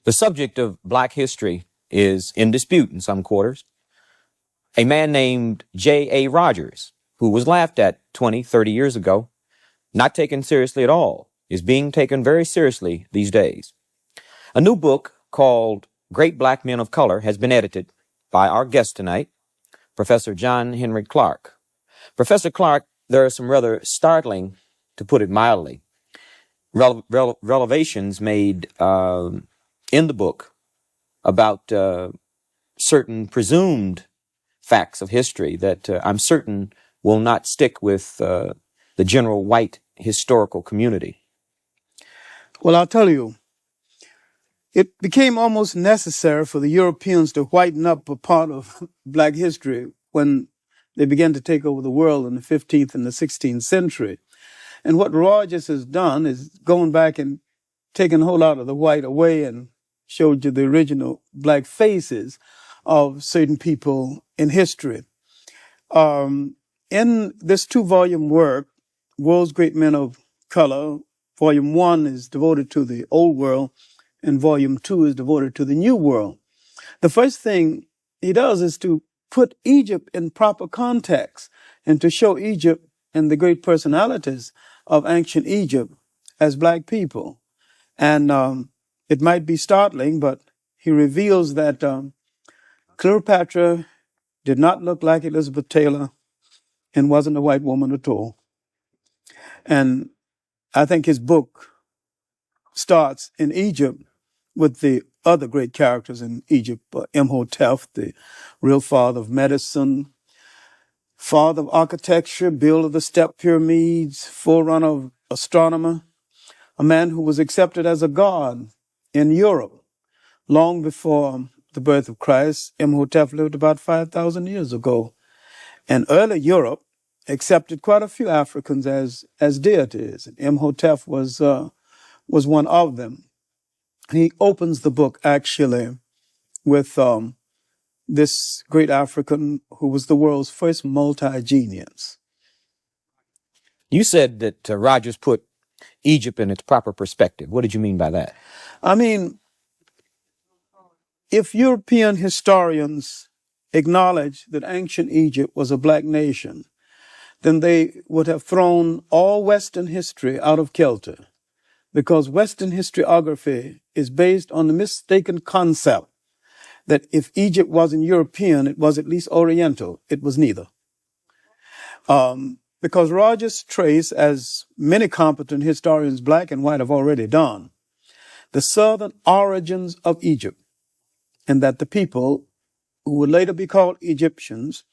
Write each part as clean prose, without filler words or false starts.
The subject of black history is in dispute in some quarters. A man named J.A. Rogers, who was laughed at 20, 30 years ago, not taken seriously at all, is being taken very seriously these days. A new book called Great Black Men of Color has been edited by our guest tonight, Professor John Henrik Clarke. Professor Clarke, there are some rather startling, to put it mildly, revelations made in the book about certain presumed facts of history that I'm certain will not stick with the general white historical community. Well, I'll tell you, it became almost necessary for the Europeans to whiten up a part of black history when they began to take over the world in the 15th and the 16th century. And what Rogers has done is gone back and taken a whole lot of the white away and showed you the original black faces of certain people in history. In this 2-volume work, World's Great Men of Color, Volume 1 is devoted to the Old World, and Volume 2 is devoted to the New World. The first thing he does is to put Egypt in proper context and to show Egypt and the great personalities of ancient Egypt as black people. And it might be startling, but he reveals that Cleopatra did not look like Elizabeth Taylor and wasn't a white woman at all. And I think his book starts in Egypt with the other great characters in Egypt, Imhotep, the real father of medicine, father of architecture, builder of the step pyramids, forerunner of astronomer, a man who was accepted as a god in Europe long before the birth of Christ. Imhotep lived about 5,000 years ago. And early Europe accepted quite a few Africans as deities. And Imhotep was one of them. He opens the book actually with this great African who was the world's first multi-genius. You said that Rogers put Egypt in its proper perspective. What did you mean by that? I mean, if European historians acknowledge that ancient Egypt was a black nation, then they would have thrown all Western history out of kilter, because Western historiography is based on the mistaken concept that if Egypt wasn't European, it was at least Oriental. It was neither. Because Rogers traced, as many competent historians, black and white, have already done, the southern origins of Egypt, and that the people, who would later be called Egyptians,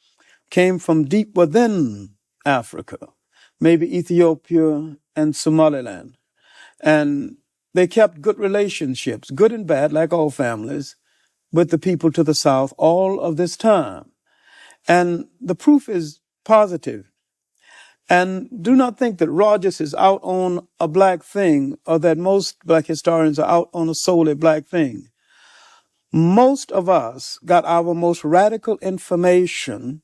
came from deep within Africa, maybe Ethiopia and Somaliland. And they kept good relationships, good and bad, like all families, with the people to the south all of this time. And the proof is positive. And do not think that Rogers is out on a black thing, or that most black historians are out on a solely black thing. Most of us got our most radical information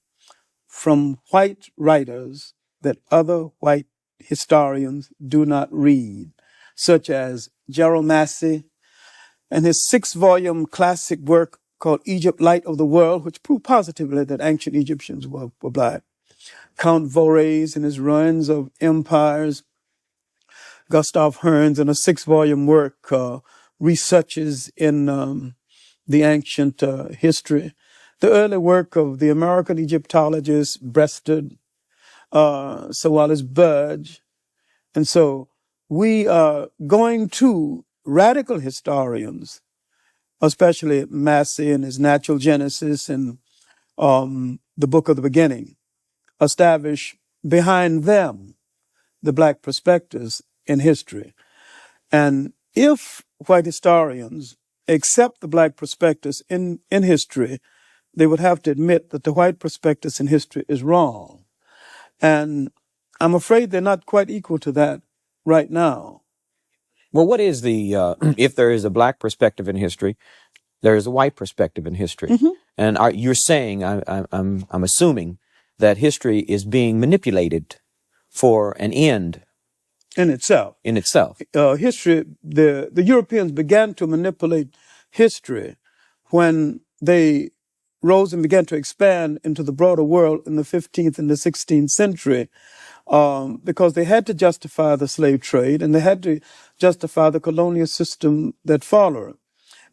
from white writers that other white historians do not read, such as Gerald Massey and his 6-volume classic work called Egypt, Light of the World, which proved positively that ancient Egyptians were black. Count Vorez in his Ruins of Empires, Gustav Hearns in a 6-volume work, Researches in the Ancient History, the early work of the American Egyptologist Breasted, Sir Wallace Budge. And so we are going to radical historians, especially Massey and his Natural Genesis and the Book of the Beginning, establish behind them the black perspectives in history. And if white historians accept the black perspectives in history, they would have to admit that the white perspectives in history is wrong. And I'm afraid they're not quite equal to that right now. Well, what is the, if there is a black perspective in history, there is a white perspective in history. Mm-hmm. And you're saying, I'm assuming, that history is being manipulated for an end. In itself. In itself. History, the Europeans began to manipulate history when they rose and began to expand into the broader world in the 15th and the 16th century, because they had to justify the slave trade and they had to justify the colonial system that followed.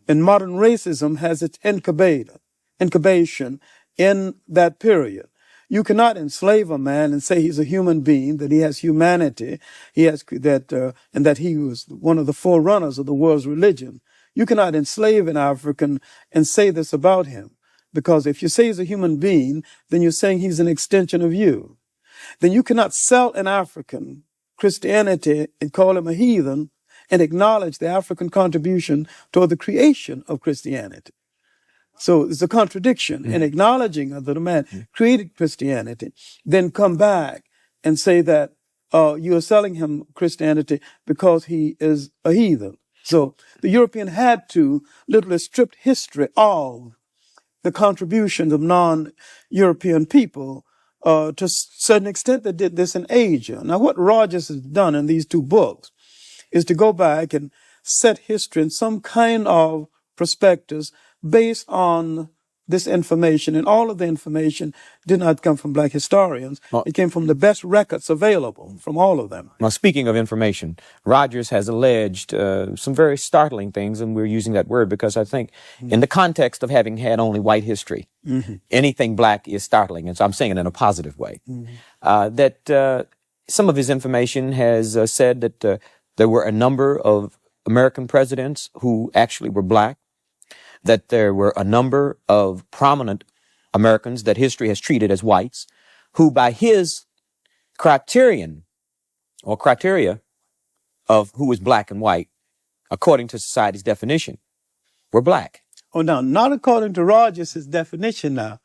And modern racism has its incubation in that period. You cannot enslave a man and say he's a human being, that he has humanity, and that he was one of the forerunners of the world's religion. You cannot enslave an African and say this about him, because if you say he's a human being, then you're saying he's an extension of you. Then you cannot sell an African Christianity and call him a heathen and acknowledge the African contribution toward the creation of Christianity. So it's a contradiction in acknowledging that the man created Christianity, then come back and say that you are selling him Christianity because he is a heathen. So the European had to literally strip history of the contributions of non-European people. To a certain extent, they did this in Asia. Now, what Rogers has done in these two books is to go back and set history in some kind of perspectives based on this information. And all of the information did not come from black historians. It came from the best records available from all of them. Now, speaking of information, Rogers has alleged some very startling things, and we're using that word because I think in the context of having had only white history, anything black is startling. And so I'm saying it in a positive way. That some of his information has said that there were a number of American presidents who actually were black, that there were a number of prominent Americans that history has treated as whites, who by his criterion or criteria of who was black and white, according to society's definition, were black. Oh, now, not according to Rogers' definition now.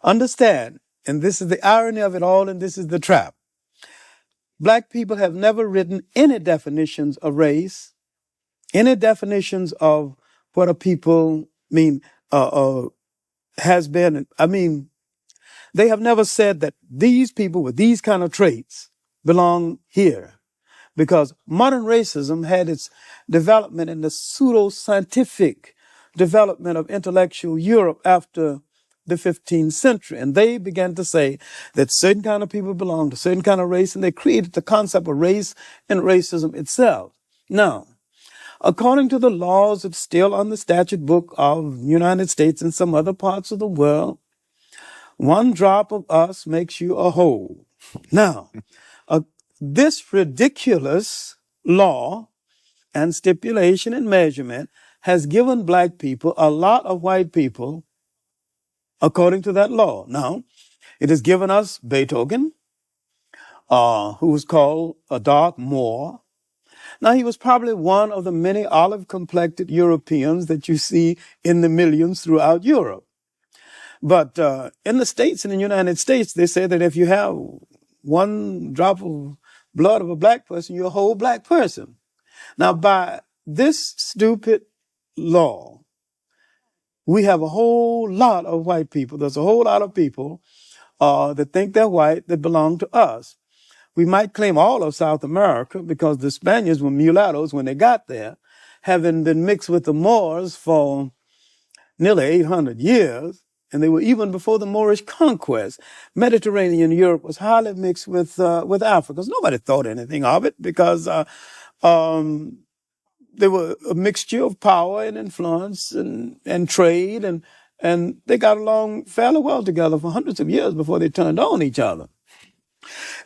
Understand, and this is the irony of it all, and this is the trap. Black people have never written any definitions of race, any definitions of what a people has been. I mean, they have never said that these people with these kind of traits belong here, because modern racism had its development in the pseudo-scientific development of intellectual Europe after the 15th century. And they began to say that certain kind of people belong to certain kind of race, and they created the concept of race and racism itself. Now, according to the laws that's still on the statute book of the United States and some other parts of the world, one drop of us makes you a whole. Now, this ridiculous law and stipulation and measurement has given black people a lot of white people according to that law. Now, it has given us Beethoven, who was called a dark Moor. Now, he was probably one of the many olive-complected Europeans that you see in the millions throughout Europe. But in the States, in the United States, they say that if you have one drop of blood of a black person, you're a whole black person. Now, by this stupid law, we have a whole lot of white people. There's a whole lot of people that think they're white that belong to us. We might claim all of South America because the Spaniards were mulattoes when they got there, having been mixed with the Moors for nearly 800 years. And they were even before the Moorish conquest. Mediterranean Europe was highly mixed with Africa. Nobody thought anything of it because they were a mixture of power and influence and trade, and they got along fairly well together for hundreds of years before they turned on each other.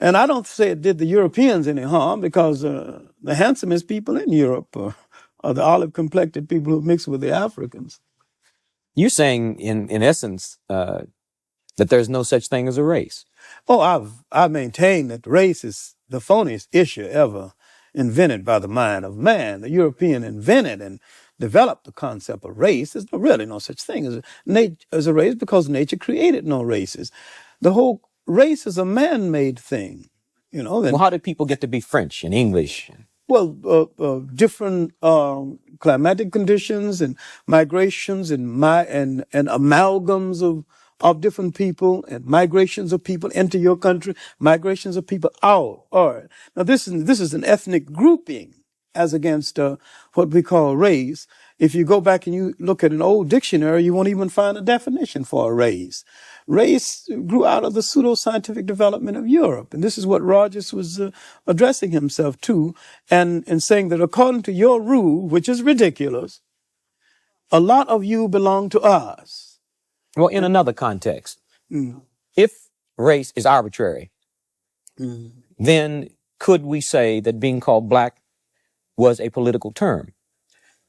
And I don't say it did the Europeans any harm, because the handsomest people in Europe are the olive-complected people who mix with the Africans. You're saying, in essence, that there's no such thing as a race. Oh, I maintain that race is the phoniest issue ever invented by the mind of man. The European invented and developed the concept of race. There's really no such thing as a race, because nature created no races. The whole race is a man-made thing, you know. Well, how did people get to be French and English? Well, different climatic conditions and migrations and amalgams of different people, and migrations of people into your country, migrations of people out. All right. Now, this is an ethnic grouping as against what we call race. If you go back and you look at an old dictionary, you won't even find a definition for a race. Race grew out of the pseudoscientific development of Europe. And this is what Rogers was addressing himself to, and saying that according to your rule, which is ridiculous, a lot of you belong to us. Well, in another context, if race is arbitrary, then could we say that being called black was a political term?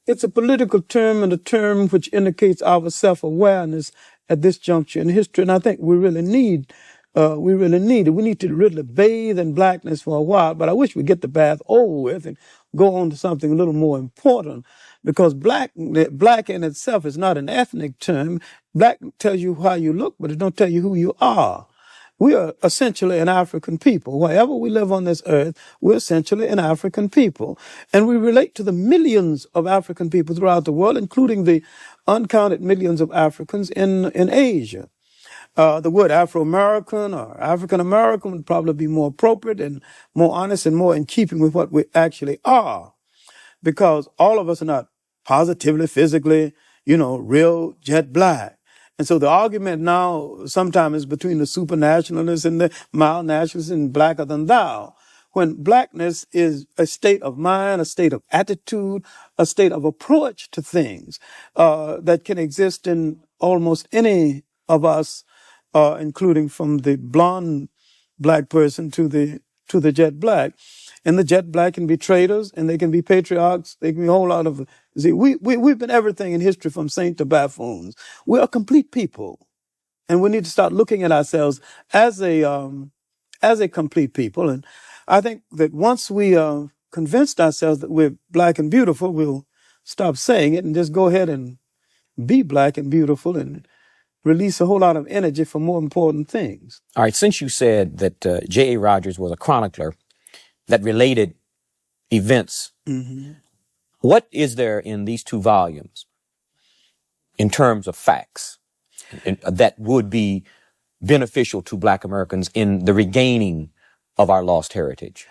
It's a political term, and a term which indicates our self-awareness at this juncture in history. And I think we really need it. We need to really bathe in blackness for a while, but I wish we'd get the bath over with and go on to something a little more important, because black in itself is not an ethnic term. Black tells you how you look, but it don't tell you who you are. We are essentially an African people. Wherever we live on this earth, we're essentially an African people. And we relate to the millions of African people throughout the world, including the uncounted millions of Africans in Asia. The word Afro-American or African-American would probably be more appropriate and more honest and more in keeping with what we actually are, because all of us are not positively, physically, real jet black. And so the argument now sometimes is between the supernationalists and the mild nationalists and blacker than thou, when blackness is a state of mind, a state of attitude, a state of approach to things that can exist in almost any of us, including from the blonde black person to the jet black. And the jet black can be traitors, and they can be patriarchs. They can be a whole lot of. See, we've been everything in history from saint to buffoons. We're a complete people, and we need to start looking at ourselves as a complete people. And I think that once we convinced ourselves that we're black and beautiful, we'll stop saying it and just go ahead and be black and beautiful and release a whole lot of energy for more important things. All right, since you said that J.A. Rogers was a chronicler that related events, what is there in these two volumes in terms of facts that would be beneficial to black Americans in the regaining of our lost heritage?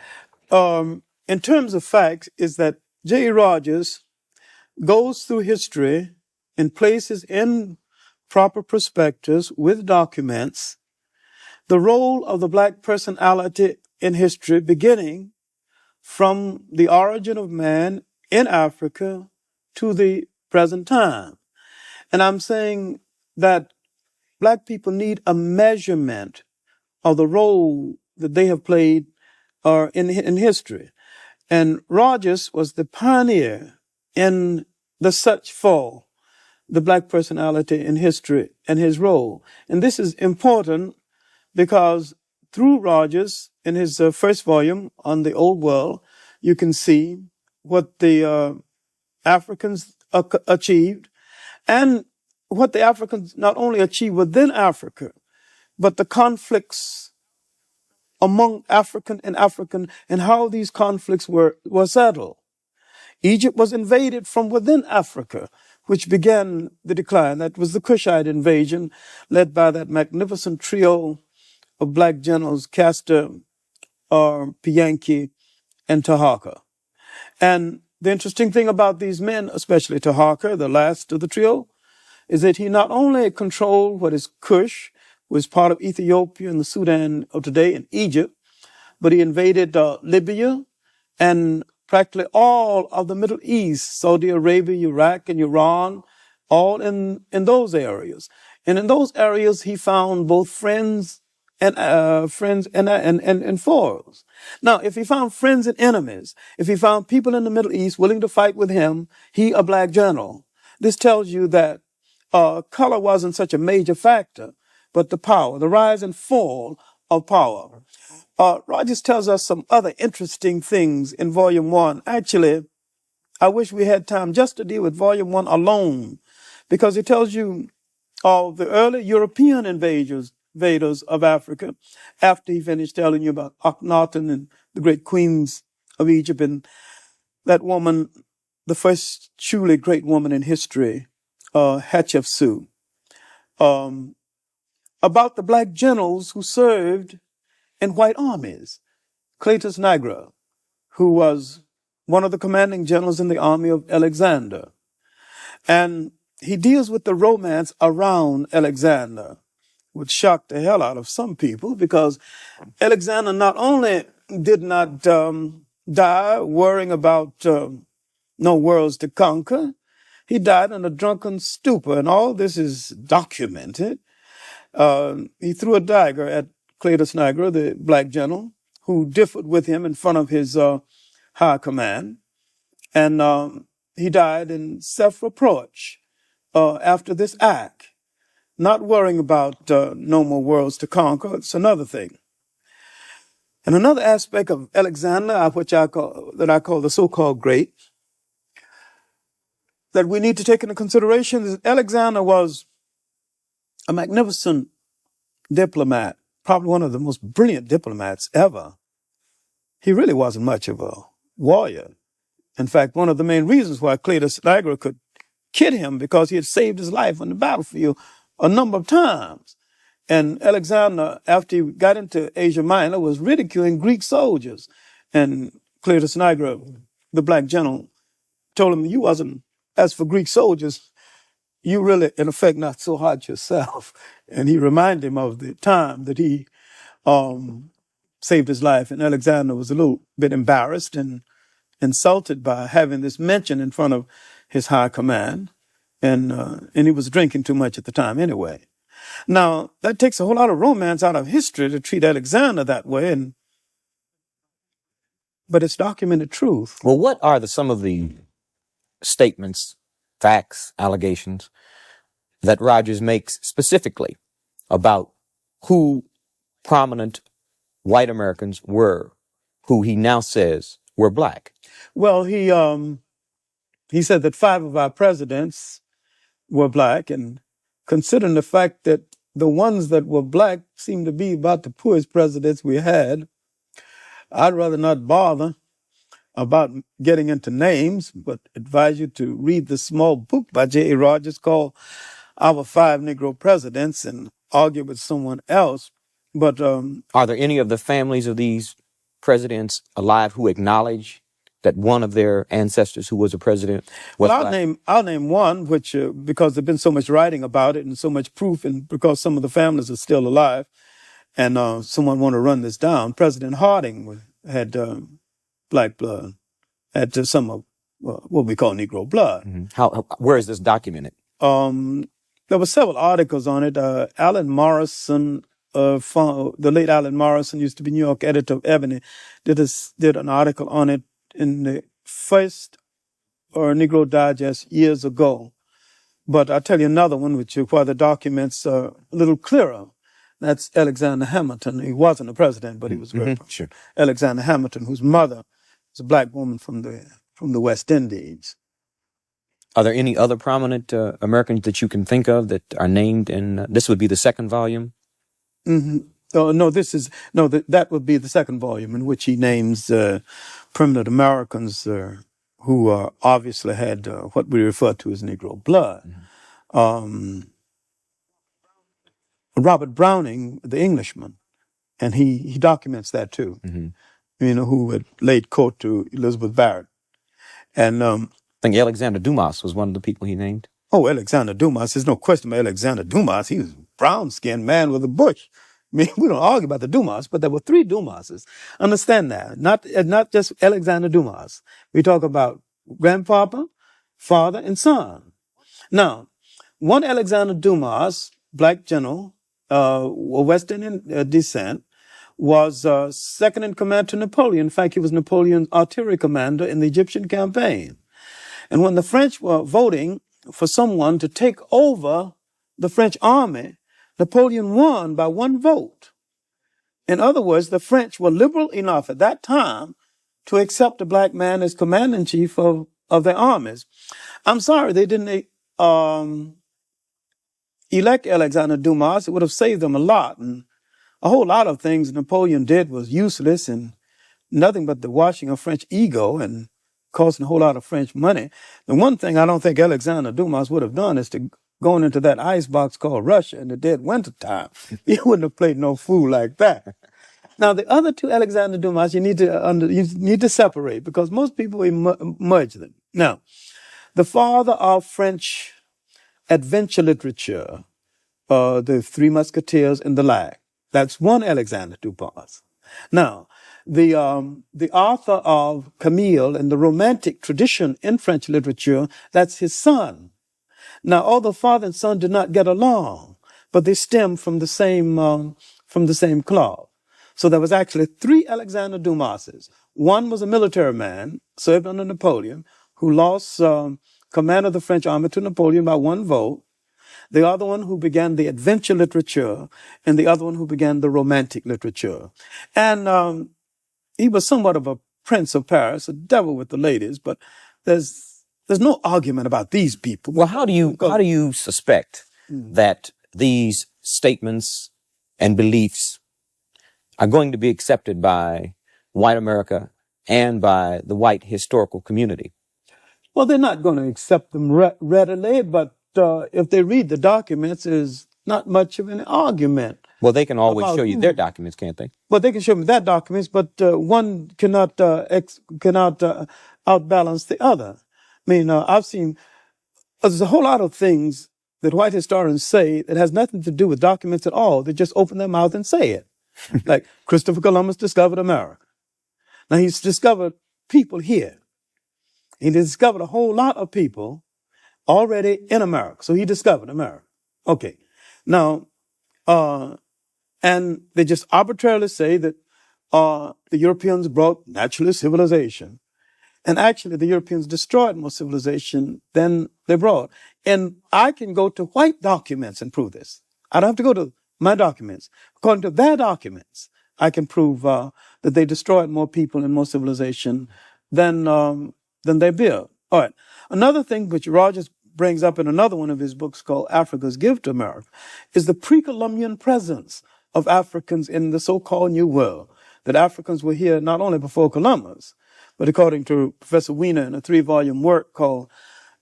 In terms of facts, is that J.A. Rogers goes through history and places in proper perspectives with documents the role of the black personality in history, beginning from the origin of man in Africa to the present time. And I'm saying that black people need a measurement of the role that they have played in history. And Rogers was the pioneer in the search for the black personality in history and his role. And this is important because through Rogers, in his first volume on the Old World, you can see what the Africans achieved, and what the Africans not only achieved within Africa, but the conflicts among African and how these conflicts were settled. Egypt was invaded from within Africa, which began the decline. That was the Kushite invasion, led by that magnificent trio of black generals, Castor, Pianki, and Taharqa. And the interesting thing about these men, especially Taharqa, the last of the trio, is that he not only controlled what is Kush, was part of Ethiopia and the Sudan of today and Egypt, but he invaded Libya and practically all of the Middle East, Saudi Arabia, Iraq, and Iran, all in those areas. And in those areas, he found both friends and foes. Now, if he found friends and enemies, if he found people in the Middle East willing to fight with him, he a black general. This tells you that color wasn't such a major factor, but the power, the rise and fall of power. Rogers tells us some other interesting things in Volume 1. Actually, I wish we had time just to deal with Volume 1 alone, because it tells you of the early European invaders of Africa, after he finished telling you about Akhenaten and the great queens of Egypt and that woman, the first truly great woman in history, Hatshepsut. About the black generals who served in white armies. Cletus Nigra, who was one of the commanding generals in the army of Alexander. And he deals with the romance around Alexander, which shocked the hell out of some people, because Alexander not only did not die worrying about no worlds to conquer, he died in a drunken stupor, and all this is documented. He threw a dagger at Cletus Niagara, the black general, who differed with him in front of his high command. And he died in self-reproach after this act, not worrying about no more worlds to conquer. It's another thing. And another aspect of Alexander, which I call the so-called great, that we need to take into consideration is Alexander was a magnificent diplomat, probably one of the most brilliant diplomats ever. He really wasn't much of a warrior. In fact, one of the main reasons why Cletus Niagara could kid him, because he had saved his life on the battlefield a number of times. And Alexander, after he got into Asia Minor, was ridiculing Greek soldiers. And Cletus Niagara, the black general, told him, you wasn't, as for Greek soldiers, you really, in effect, not so hard yourself. And he reminded him of the time that he saved his life. And Alexander was a little bit embarrassed and insulted by having this mention in front of his high command. And he was drinking too much at the time anyway. Now, that takes a whole lot of romance out of history to treat Alexander that way, but it's documented truth. Well, what are some of the statements, facts, allegations that Rogers makes specifically about who prominent white Americans were, who he now says were black? Well, he said that 5 of our presidents were black, and considering the fact that the ones that were black seemed to be about the poorest presidents we had, I'd rather not bother about getting into names, but advise you to read the small book by J.A. Rogers called Our 5 Negro Presidents and argue with someone else. But are there any of the families of these presidents alive who acknowledge that one of their ancestors who was a president was black? I'll name one, which because there's been so much writing about it and so much proof, and because some of the families are still alive, and someone want to run this down. President Harding had black blood, had some of what we call Negro blood. Mm-hmm. Where is this documented? There were several articles on it. Alan Morrison, the late Alan Morrison, used to be New York editor of Ebony, did an article on it in the first Negro Digest years ago. But I'll tell you another one, where the documents are a little clearer. That's Alexander Hamilton. He wasn't a president, but he was very sure. Alexander Hamilton, whose mother was a black woman from the West Indies. Are there any other prominent Americans that you can think of that are named in? This would be the second volume. Mm-hmm. That would be the second volume, in which he names permanent Americans who obviously had what we refer to as Negro blood. Mm-hmm. Robert Browning, the Englishman, and he documents that too. Mm-hmm. Who had laid court to Elizabeth Barrett. And I think Alexander Dumas was one of the people he named. Oh, Alexander Dumas. There's no question about Alexander Dumas. He was a brown-skinned man with a bush. I mean, we don't argue about the Dumas, but there were 3 Dumases. Understand that. Not just Alexander Dumas. We talk about grandpapa, father, and son. Now, one Alexander Dumas, black general, West Indian descent, was second in command to Napoleon. In fact, he was Napoleon's artillery commander in the Egyptian campaign. And when the French were voting for someone to take over the French army, Napoleon won by 1 vote. In other words, the French were liberal enough at that time to accept a black man as commander-in-chief of their armies. I'm sorry they didn't elect Alexander Dumas. It would have saved them a lot. And a whole lot of things Napoleon did was useless and nothing but the washing of French ego and costing a whole lot of French money. The one thing I don't think Alexander Dumas would have done is to go into that ice box called Russia in the dead winter time. He wouldn't have played no fool like that. Now, the other 2 Alexander Dumas, you need to separate, because most people merge them. Now, The father of French adventure literature, the Three Musketeers and the like. That's one Alexander Dumas. Now, the author of Camille and the Romantic tradition in French literature, that's his son. Now, although father and son did not get along, but they stem from the same cloth. So there was actually three Alexander Dumases. One was a military man, served under Napoleon, who lost command of the French army to Napoleon by one vote. The other one who began the adventure literature, and the other one who began the romantic literature. And he was somewhat of a prince of Paris, a devil with the ladies, but there's no argument about these people. Well, how do you suspect that these statements and beliefs are going to be accepted by white America and by the white historical community? Well, they're not going to accept them readily, but if they read the documents, there's not much of an argument. Well, they can always show you their documents, can't they? Well, they can show me their documents, but one cannot outbalance the other. I mean, I've seen there's a whole lot of things that white historians say that has nothing to do with documents at all. They just open their mouth and say it. Like Christopher Columbus discovered America. Now, he's discovered people here. He discovered a whole lot of people already in America. So he discovered America. Okay. Now, and they just arbitrarily say that the Europeans brought naturalist civilization. And actually, the Europeans destroyed more civilization than they brought. And I can go to white documents and prove this. I don't have to go to my documents. According to their documents, I can prove that they destroyed more people and more civilization than they built. All right. Another thing which Rogers brings up in another one of his books called Africa's Gift to America is the pre-Columbian presence of Africans in the so-called New World. That Africans were here not only before Columbus, but according to Professor Wiener in a 3-volume work called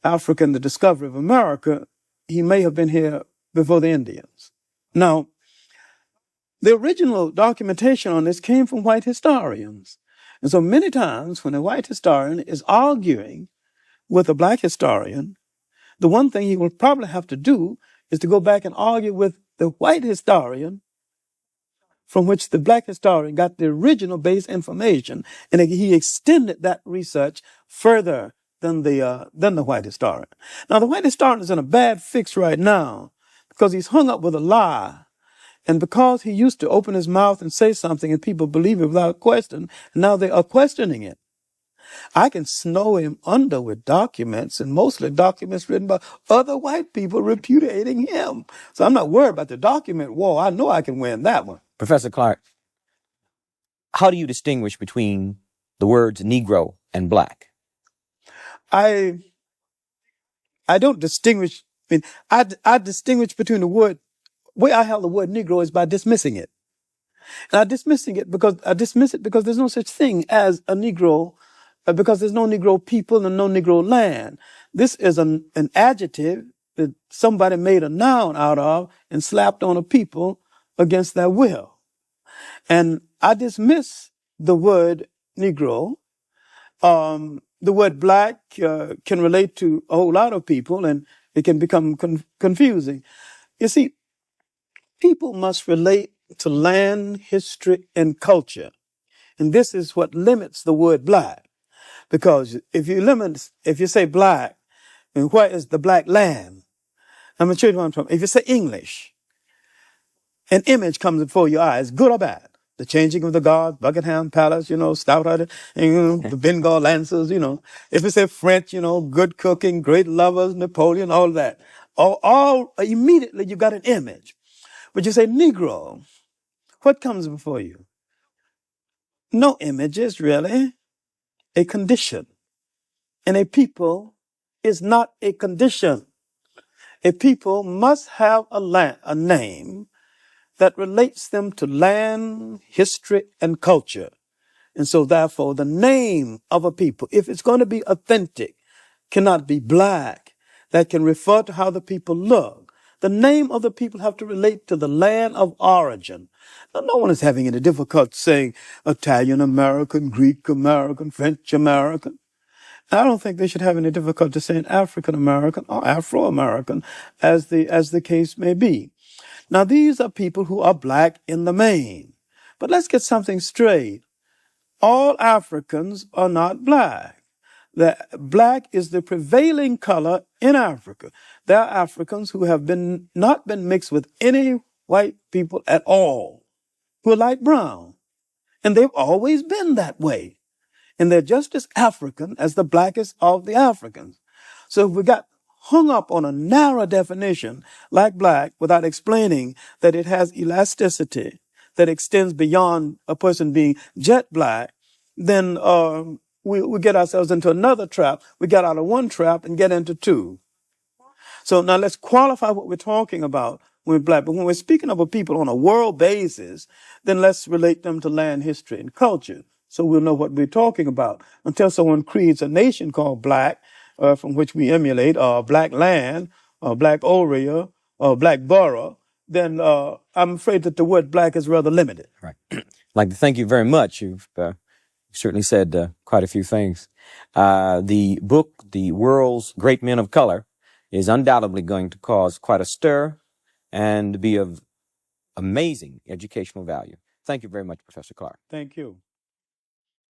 Africa and the Discovery of America, he may have been here before the Indians. Now, the original documentation on this came from white historians. And so many times when a white historian is arguing with a black historian, the one thing he will probably have to do is to go back and argue with the white historian from which the black historian got the original base information, and he extended that research further than the white historian. Now, the white historian is in a bad fix right now because he's hung up with a lie, and because he used to open his mouth and say something and people believe it without question, and now they are questioning it. I can snow him under with documents, and mostly documents written by other white people repudiating him. So I'm not worried about the document war. I know I can win that one. Professor Clarke, how do you distinguish between the words Negro and black? I don't distinguish. I mean, I distinguish between the word. The way I have the word Negro is by dismissing it. And I dismiss it because there's no such thing as a Negro, because there's no Negro people and no Negro land. This is an adjective that somebody made a noun out of and slapped on a people against their will. And I dismiss the word Negro. The word black can relate to a whole lot of people, and it can become confusing. You see, people must relate to land, history, and culture. And this is what limits the word black. Because if you say black, and where is the black land? I'm going to show you where I'm from. If you say English, an image comes before your eyes, good or bad. The changing of the guard, Buckingham Palace, stout-hearted, the Bengal Lancers, If you say French, good cooking, great lovers, Napoleon, all that. All immediately you got an image. But you say Negro, what comes before you? No images, really. A condition. And a people is not a condition. A people must have a name that relates them to land, history, and culture. And so therefore, the name of a people, if it's going to be authentic, cannot be black. That can refer to how the people look. The name of the people have to relate to the land of origin. Now, no one is having any difficulty saying Italian American, Greek American, French American. I don't think they should have any difficulty saying African American or Afro American, as the case may be. Now, these are people who are black in the main. But let's get something straight. All Africans are not black. Black is the prevailing color in Africa. There are Africans who have not been mixed with any white people at all, who are light brown. And they've always been that way. And they're just as African as the blackest of the Africans. So if we got hung up on a narrow definition like black without explaining that it has elasticity that extends beyond a person being jet black, then we get ourselves into another trap. We get out of one trap and get into two. So now let's qualify what we're talking about when we're black. But when we're speaking of a people on a world basis, then let's relate them to land, history, and culture, so we'll know what we're talking about. Until someone creates a nation called black, from which we emulate, or black land, or black area, or black borough, then I'm afraid that the word black is rather limited. Right. I'd like to thank you very much. You've certainly said quite a few things. The book, The World's Great Men of Color, is undoubtedly going to cause quite a stir and be of amazing educational value. Thank you very much, Professor Clarke. Thank you.